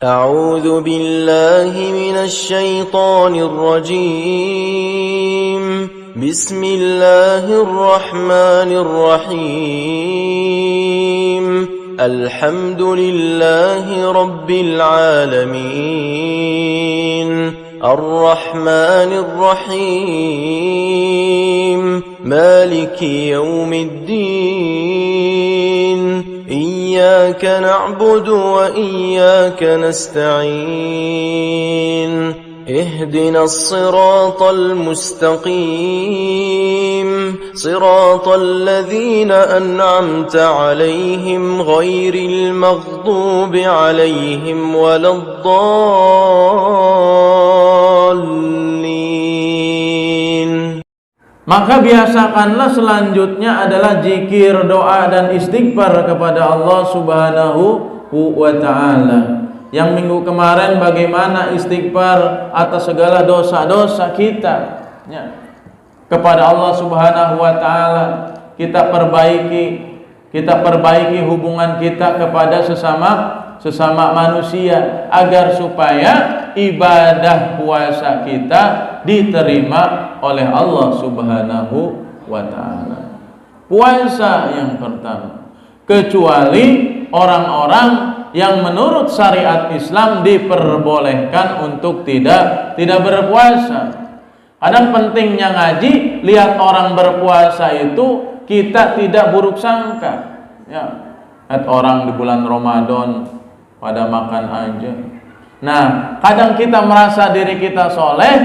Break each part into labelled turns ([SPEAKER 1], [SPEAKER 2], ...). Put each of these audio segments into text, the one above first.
[SPEAKER 1] أعوذ بالله من الشيطان الرجيم بسم الله الرحمن الرحيم الحمد لله رب العالمين الرحمن الرحيم مالك يوم الدين إياك نعبد وإياك نستعين اهدنا الصراط المستقيم صراط الذين أنعمت عليهم غير المغضوب عليهم ولا الضالين.
[SPEAKER 2] Maka biasakanlah selanjutnya adalah zikir, doa dan istighfar kepada Allah Subhanahu wa ta'ala. Yang minggu kemarin bagaimana istighfar atas segala dosa-dosa kita ya, kepada Allah Subhanahu wa ta'ala. Kita perbaiki hubungan kita kepada sesama manusia agar supaya ibadah puasa kita diterima oleh Allah Subhanahu wa ta'ala. Puasa yang pertama, kecuali orang-orang yang menurut syariat Islam diperbolehkan untuk tidak berpuasa. Kadang pentingnya ngaji, lihat orang berpuasa itu kita tidak buruk sangka. Ya, lihat orang di bulan Ramadan pada makan aja. Nah, kadang kita merasa diri kita soleh,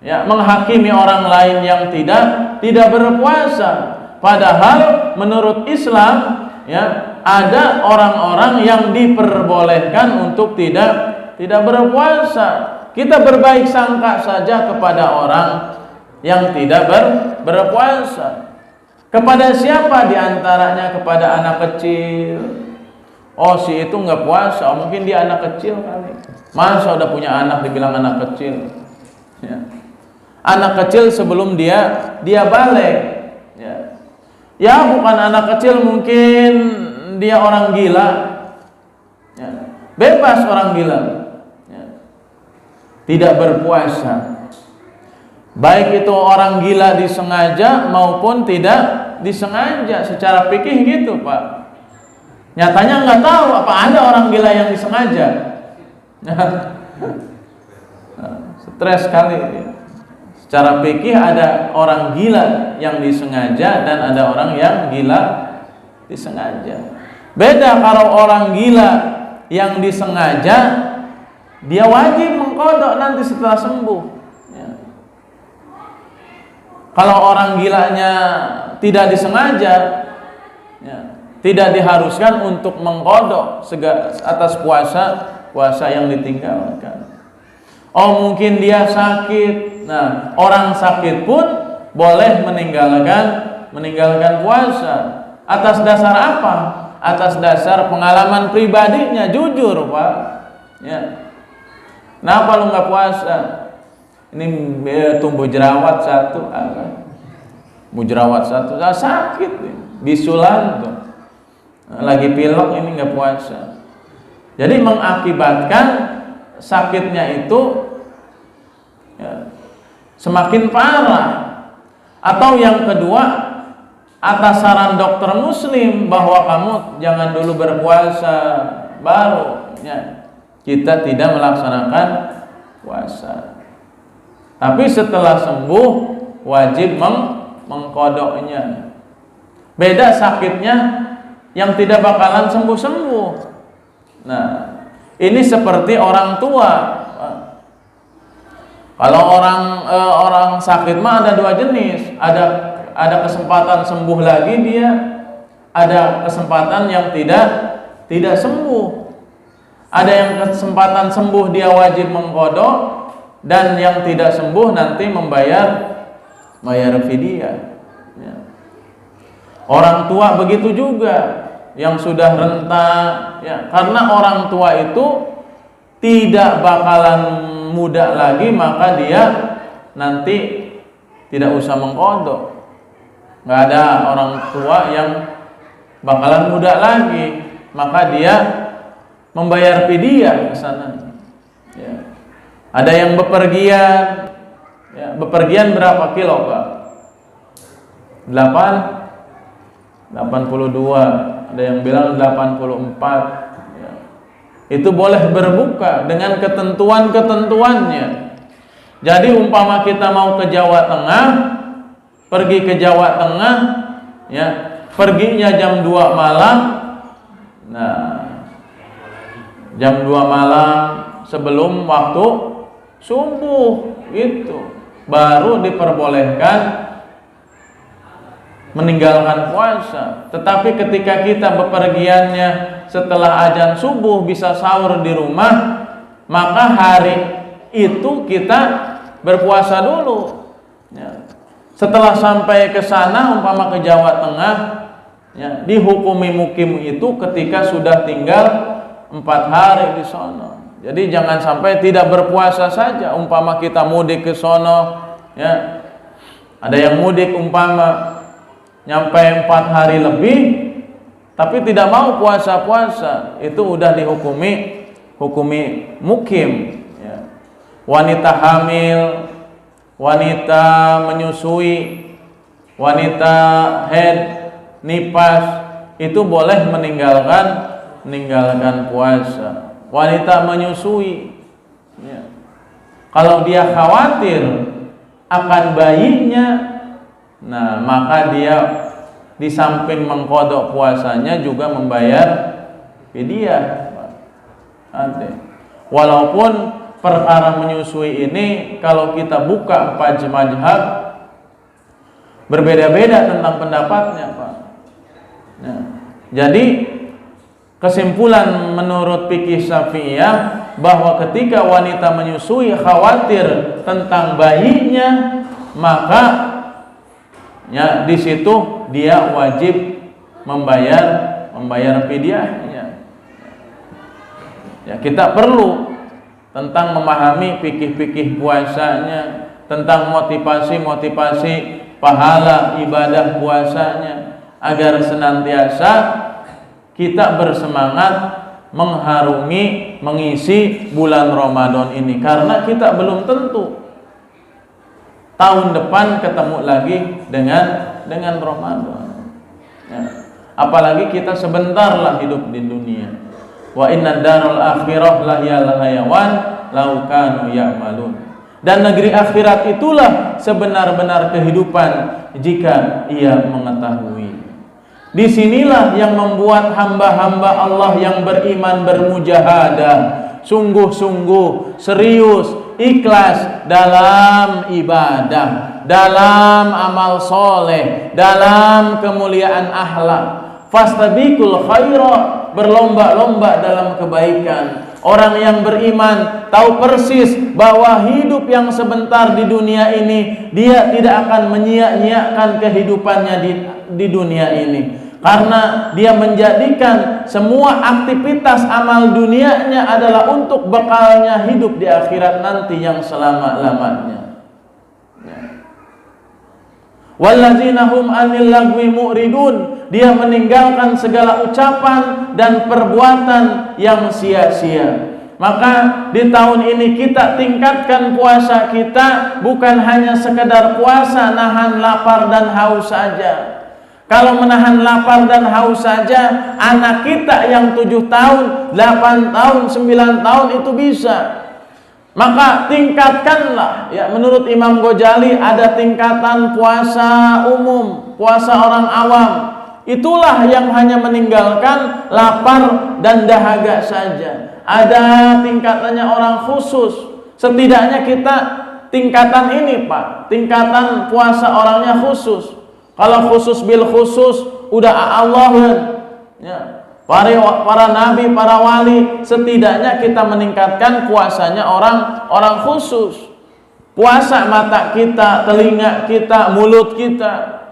[SPEAKER 2] ya, menghakimi orang lain yang tidak berpuasa. Padahal menurut Islam, ya, ada orang-orang yang diperbolehkan untuk tidak berpuasa. Kita berbaik sangka saja kepada orang yang tidak berpuasa. Kepada siapa diantaranya? Kepada anak kecil. Oh, si itu nggak puasa, mungkin dia anak kecil kali. Masa udah punya anak dibilang anak kecil? Ya. Anak kecil sebelum dia balik. Ya, bukan anak kecil, mungkin dia orang gila. Ya. Bebas orang gila. Ya. Tidak berpuasa. Baik itu orang gila disengaja maupun tidak disengaja. Secara fikih gitu, Pak. Nyatanya nggak tahu apa ada orang gila yang disengaja. Stres sekali. Secara fikih ada orang gila yang disengaja dan ada orang yang gila disengaja. Beda kalau orang gila yang disengaja, dia wajib mengqadha nanti setelah sembuh. Ya. Kalau orang gilanya tidak disengaja, ya, tidak diharuskan untuk mengqadha atas puasa yang ditinggalkan. Oh, mungkin dia sakit. Nah, orang sakit pun boleh meninggalkan puasa. Atas dasar apa? Atas dasar pengalaman pribadinya, jujur, Pak. Ya. Kenapa lu nggak puasa? Ini tumbuh jerawat satu, sakit, bisulan tuh. Lagi pilek, ini nggak puasa. Jadi mengakibatkan sakitnya itu, ya, semakin parah. Atau yang kedua, atas saran dokter muslim bahwa kamu jangan dulu berpuasa baru, ya, kita tidak melaksanakan puasa. Tapi setelah sembuh wajib mengqadhanya. Beda sakitnya yang tidak bakalan sembuh-sembuh. Nah, ini seperti orang tua. Kalau orang sakit mah ada dua jenis. Ada kesempatan sembuh lagi dia, ada kesempatan yang tidak sembuh. Ada yang kesempatan sembuh dia wajib mengqadha, dan yang tidak sembuh nanti membayar fidyah. Ya. Orang tua begitu juga, yang sudah renta, ya, karena orang tua itu tidak bakalan muda lagi, maka dia nanti tidak usah mengqadha. Nggak ada orang tua yang bakalan muda lagi, maka dia membayar fidyah ke sana. Ya. Ada yang bepergian, ya, bepergian berapa kilo, Pak? 82, ada yang bilang 84. Ya. Itu boleh berbuka dengan ketentuan-ketentuannya. Jadi umpama kita mau ke Jawa Tengah, pergi ke Jawa Tengah, ya, perginya jam 2 malam. Nah, jam 2 malam sebelum waktu subuh itu baru diperbolehkan meninggalkan puasa. Tetapi ketika kita bepergiannya setelah azan subuh bisa sahur di rumah, maka hari itu kita berpuasa dulu. Ya. Setelah sampai ke sana, umpama ke Jawa Tengah, ya, dihukumi mukim itu ketika sudah tinggal 4 hari di sono. Jadi jangan sampai tidak berpuasa saja. Umpama kita mudik ke sono, ya, ada yang mudik umpama nyampe 4 hari lebih, tapi tidak mau puasa-puasa, itu udah dihukumi mukim. Ya. Wanita hamil, wanita menyusui, wanita haid, nifas, itu boleh meninggalkan puasa. Wanita menyusui, ya, kalau dia khawatir akan bayinya, nah maka dia di samping mengqadha puasanya juga membayar fidyah. Walaupun perkara menyusui ini kalau kita buka 4 mazhab berbeda-beda tentang pendapatnya, Pak. Nah, jadi kesimpulan menurut fikih Syafi'iyah bahwa ketika wanita menyusui khawatir tentang bayinya, maka ya di situ dia wajib membayar fidyahnya. Ya, kita perlu tentang memahami fikih-fikih puasanya, tentang motivasi pahala ibadah puasanya, agar senantiasa kita bersemangat mengisi bulan Ramadan ini, karena kita belum tentu tahun depan ketemu lagi dengan Ramadan. Ya. Apalagi kita sebentar lah hidup di dunia. Wa inna darul akhirah lahiyal hayawan law kanu ya'malun. Dan negeri akhirat itulah sebenar-benar kehidupan jika ia mengetahui. Disinilah yang membuat hamba-hamba Allah yang beriman bermujahadah, sungguh-sungguh, serius, ikhlas dalam ibadah, dalam amal soleh, dalam kemuliaan akhlak. Fastabiqul khairat, berlomba-lomba dalam kebaikan. Orang yang beriman tahu persis bahwa hidup yang sebentar di dunia ini, dia tidak akan menyia-nyiakan kehidupannya di dunia ini, karena dia menjadikan semua aktivitas amal dunianya adalah untuk bekalnya hidup di akhirat nanti yang selama-lamanya. Wallazina hum 'anil lagwi mu'ridun, dia meninggalkan segala ucapan dan perbuatan yang sia-sia. Maka di tahun ini kita tingkatkan puasa kita, bukan hanya sekedar puasa nahan lapar dan haus saja. Kalau menahan lapar dan haus saja, anak kita yang 7 tahun, 8 tahun, 9 tahun itu bisa. Maka tingkatkanlah, ya, menurut Imam Ghazali ada tingkatan puasa umum, puasa orang awam. Itulah yang hanya meninggalkan lapar dan dahaga saja. Ada tingkatannya orang khusus. Setidaknya kita tingkatan ini, Pak, tingkatan puasa orangnya khusus. Kalau khusus bil khusus udah Allah, ya. Para nabi, para wali, setidaknya kita meningkatkan puasanya orang khusus. Puasa mata kita, telinga kita, mulut kita.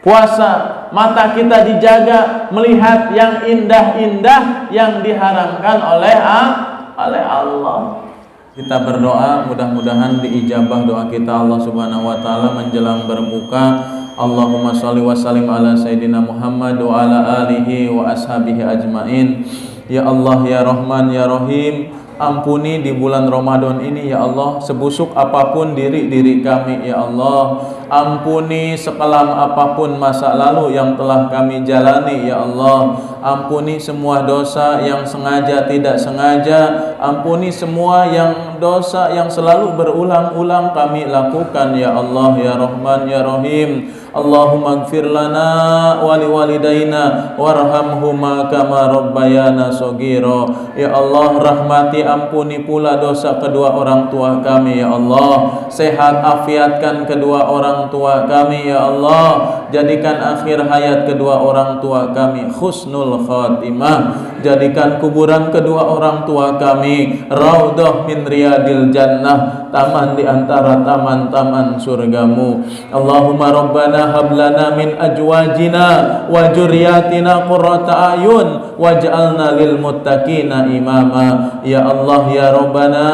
[SPEAKER 2] Puasa mata kita dijaga melihat yang indah-indah yang diharamkan oleh Allah. Kita berdoa mudah-mudahan diijabah doa kita Allah Subhanahu wa taala menjelang berbuka. Allahumma shalli wa sallim ala sayyidina Muhammad wa ala alihi wa ashabihi ajmain. Ya Allah ya Rahman ya Rahim, ampuni di bulan Ramadan ini ya Allah, sebusuk apapun diri kami ya Allah. Ampuni sekelam apapun masa lalu yang telah kami jalani ya Allah. Ampuni semua dosa yang sengaja tidak sengaja. Ampuni semua yang dosa yang selalu berulang-ulang kami lakukan ya Allah ya Rahman ya Rahim. Allahumma ighfir lana wa liwalidayna warhamhuma kama rabbayana shaghira. Ya Allah, rahmati ampuni pula dosa kedua orang tua kami ya Allah. Sehat afiatkan kedua orang tua kami ya Allah. Jadikan akhir hayat kedua orang tua kami husnul khatimah. Jadikan kuburan kedua orang tua kami raudhah min riyadil jannah, taman di antara taman-taman surgamu. Allahumma rabbana hab lana min azwajina wa dzurriyyatina qurrata a'yun waj'alna lil muttaqina imama. Ya Allah ya Rabbana,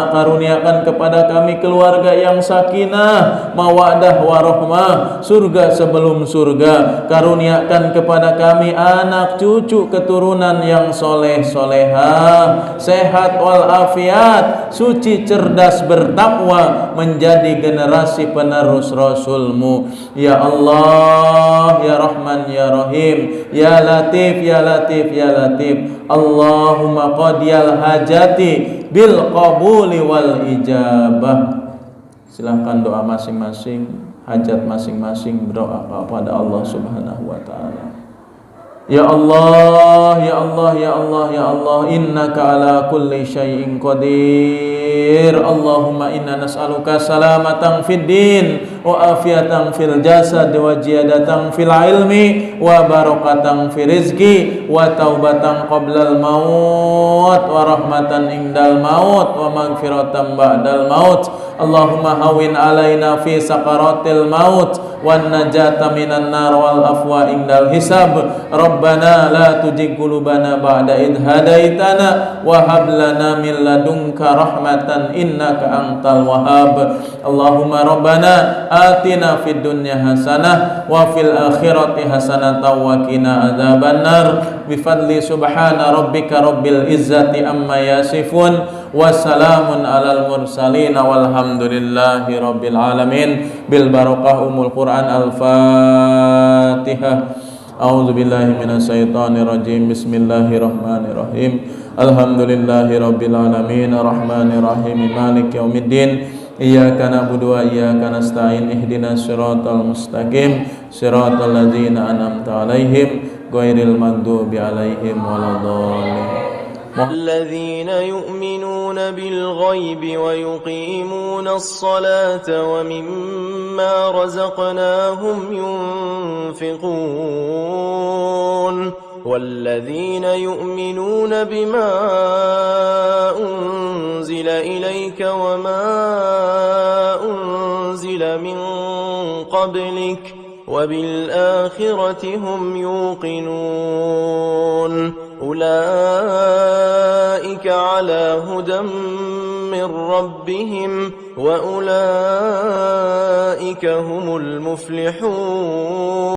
[SPEAKER 2] karuniakan kepada kami keluarga yang sakinah, mawaddah warahmah, surga sebelum surga. Karuniakan kepada kami anak cucu keturunan yang soleh solehah, sehat walafiat, suci cerdas bertakwa, menjadi generasi penerus Rasulmu. Ya Allah ya Rahman ya Rahim, ya Latif ya Latif ya Latif. Allahumma qadiyal hajati bil qabuli wal ijabah. Silahkan doa masing-masing, hajat masing-masing, berdoa kepada Allah Subhanahu wa taala. Ya Allah, ya Allah, ya Allah, ya Allah, innaka ala kulli syai'in qadir. Allahumma inna nas'aluka salamatan fid din wa afiatan fil jasad wa ziyadatan fil ilmi wa barakatan fi rizqi wa taubatan qablal maut wa rahmatan indal maut wa maghfiratan ba'dal maut. Allahumma hawin alaina fi sakaratil maut wan najata minan nar wal afwa indal hisab. Rabbana la tuzigh qulubana ba'da idh hadaitana wa hab lana min ladunka rahmatan innaka antal wahhab. Allahumma rabbana atina fid dunya hasanah wa fil akhirati hasanatan wa qina adzabannar. Bi fadli subhana rabbika rabbil izzati amma yasifun wa salamun alal mursalin walhamdulillahi rabbil alamin. Bil barakah umul Quran al-Fatihah. A'udzu billahi minasyaitonir rajim. Bismillahirrahmanirrahim. Alhamdulillahi rabbil alamin arrahmanir rahim maliki yaumiddin. Iyyaka na'budu wa iyyaka nasta'in ihdinas siratal mustaqim siratal ladzina an'amta 'alaihim ghairil maghdubi 'alaihim waladdallin.
[SPEAKER 1] الذين يؤمنون بالغيب ويقيمون الصلاة ومما رزقناهم ينفقون والذين يؤمنون بما أنزل إليك وما أنزل من قبلك وبالآخرة هم يوقنون أولئك على هدى من ربهم وأولئك هم المفلحون.